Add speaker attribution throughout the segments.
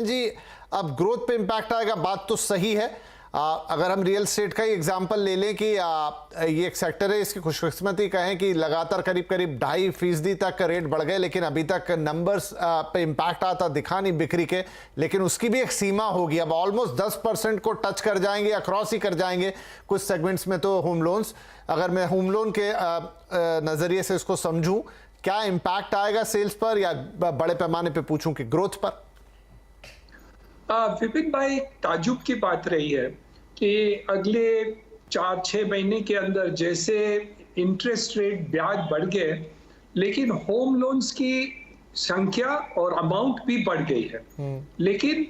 Speaker 1: जी, अब ग्रोथ पे इम्पैक्ट आएगा, बात तो सही है। अगर हम रियल एस्टेट का ही एग्जांपल ले लें कि ये एक सेक्टर है, इसकी खुशकिस्मती कहें कि लगातार करीब करीब 2.5% तक रेट बढ़ गए, लेकिन अभी तक नंबर्स पे इम्पैक्ट आता दिखा नहीं बिक्री के। लेकिन उसकी भी एक सीमा होगी, अब ऑलमोस्ट 10% को टच कर जाएंगे या क्रॉस ही कर जाएंगे कुछ सेगमेंट्स में। तो होम लोन्स, अगर मैं होम लोन के नज़रिए से इसको समझूं, क्या इम्पैक्ट आएगा सेल्स पर, या बड़े पैमाने पर पूछूं कि ग्रोथ पर?
Speaker 2: विपिन भाई, ताजुब की बात रही है कि अगले 4-6 महीने के अंदर जैसे इंटरेस्ट रेट ब्याज बढ़ गए, लेकिन होम लोन्स की संख्या और अमाउंट भी बढ़ गई है। लेकिन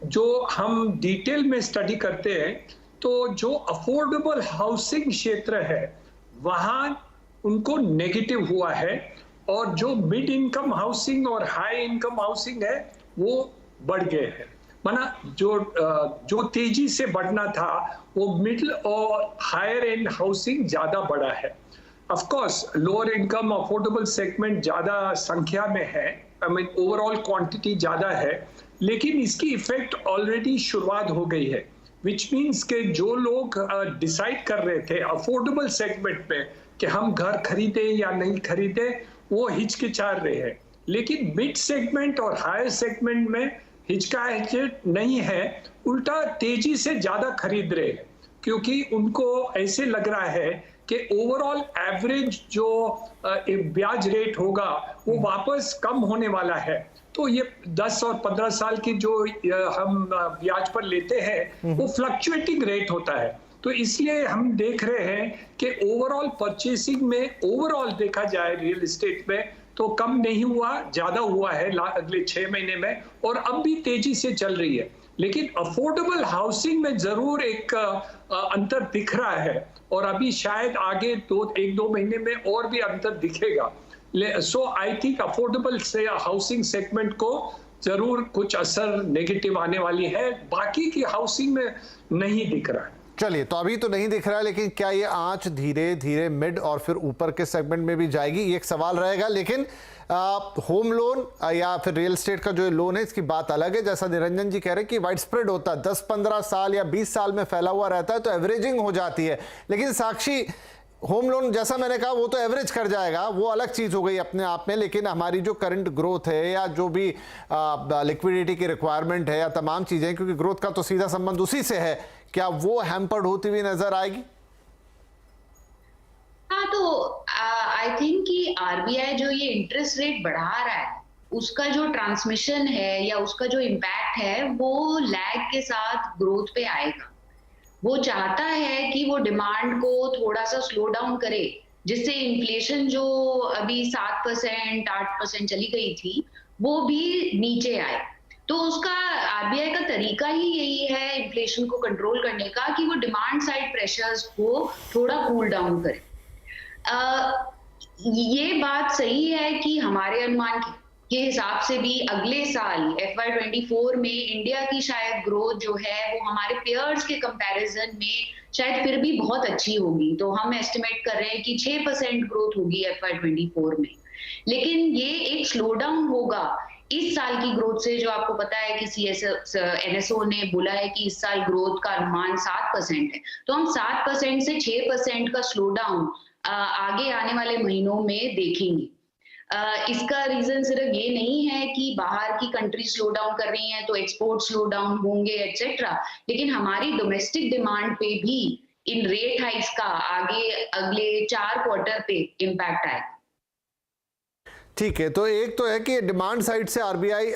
Speaker 2: जो हम डिटेल में स्टडी करते हैं, तो जो अफोर्डेबल हाउसिंग क्षेत्र है वहां उनको नेगेटिव हुआ है, और जो मिड इनकम हाउसिंग और हाई इनकम हाउसिंग है वो बढ़ गए हैं। माना जो तेजी से बढ़ना था वो मिडिल और हायर एंड हाउसिंग ज्यादा बढ़ा है। Of course lower income affordable segment ज्यादा संख्या में है, आई मीन ओवरऑल क्वांटिटी ज्यादा है, लेकिन इसकी इफेक्ट ऑलरेडी शुरुआत हो गई है। विच मीन्स के जो लोग डिसाइड कर रहे थे अफोर्डेबल सेगमेंट में कि हम घर खरीदे या नहीं खरीदे, वो हिचकिचा रहे हैं। लेकिन मिड सेगमेंट और हायर सेगमेंट में हिचकिचाहट नहीं है, उल्टा तेजी से ज्यादा खरीद रहे हैं, क्योंकि उनको ऐसे लग रहा है कि ओवरऑल एवरेज जो ब्याज रेट होगा वो वापस कम होने वाला है। तो ये 10 और 15 साल की जो हम ब्याज पर लेते हैं वो फ्लक्चुएटिंग रेट होता है। तो इसलिए हम देख रहे हैं कि ओवरऑल परचेसिंग में, ओवरऑल देखा जाए रियल एस्टेट में, तो कम नहीं हुआ, ज्यादा हुआ है अगले 6 महीने में, और अब भी तेजी से चल रही है। लेकिन अफोर्डेबल हाउसिंग में जरूर एक अंतर दिख रहा है, और अभी शायद आगे 1-2 महीने में और भी अंतर दिखेगा। सो आई थिंक अफोर्डेबल से हाउसिंग सेगमेंट को जरूर कुछ असर नेगेटिव आने वाली है, बाकी की हाउसिंग में नहीं दिख रहा है।
Speaker 1: चलिए, तो अभी तो नहीं दिख रहा है, लेकिन क्या ये आंच धीरे धीरे मिड और फिर ऊपर के सेगमेंट में भी जाएगी, ये एक सवाल रहेगा। लेकिन होम लोन या फिर रियल एस्टेट का जो लोन है, इसकी बात अलग है। जैसा निरंजन जी कह रहे हैं कि वाइड स्प्रेड होता है, 10-15 साल या 20 साल में फैला हुआ रहता है, तो एवरेजिंग हो जाती है। लेकिन साक्षी, होम लोन जैसा मैंने कहा वो तो एवरेज कर जाएगा, वो अलग चीज हो गई अपने आप में। लेकिन हमारी जो करंट ग्रोथ है या जो भी लिक्विडिटी की रिक्वायरमेंट है या तमाम चीजें, क्योंकि ग्रोथ का तो सीधा संबंध उसी से है, क्या वो हैम्पर्ड होती हुई नजर आएगी?
Speaker 3: हाँ, तो आई थिंक कि आरबीआई जो ये इंटरेस्ट रेट बढ़ा रहा है, उसका जो ट्रांसमिशन है या उसका जो इम्पैक्ट है वो लैग के साथ ग्रोथ पे आएगा। वो चाहता है कि वो डिमांड को थोड़ा सा स्लो डाउन करे, जिससे इन्फ्लेशन जो अभी 7%, 8% चली गई थी, वो भी नीचे आए। तो उसका आरबीआई का तरीका ही यही है इन्फ्लेशन को कंट्रोल करने का, कि वो डिमांड साइड प्रेशर्स को थोड़ा कूल डाउन करे। ये बात सही है कि हमारे अनुमान के हिसाब से भी अगले साल FY24 में इंडिया की शायद ग्रोथ जो है वो हमारे पेयर्स के कंपैरिजन में शायद फिर भी बहुत अच्छी होगी। तो हम एस्टिमेट कर रहे हैं कि 6% ग्रोथ होगी FY24 में। लेकिन ये एक स्लो डाउन होगा इस साल की ग्रोथ से, जो आपको पता है कि NSO ने बोला है कि इस साल ग्रोथ का अनुमान 7% है। तो हम 7% से 6% का स्लो डाउन आगे आने वाले महीनों में देखेंगे। इसका रीजन सिर्फ ये नहीं है कि बाहर की कंट्री स्लो डाउन कर रही हैं तो एक्सपोर्ट स्लो डाउन होंगे एक्सेट्रा, लेकिन हमारी डोमेस्टिक डिमांड पे भी इन रेट हाइक्स का आगे अगले 4 क्वार्टर पे इम्पैक्ट आएगा।
Speaker 1: ठीक है, तो एक तो है कि डिमांड साइड से आरबीआई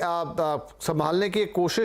Speaker 1: संभालने की कोशिश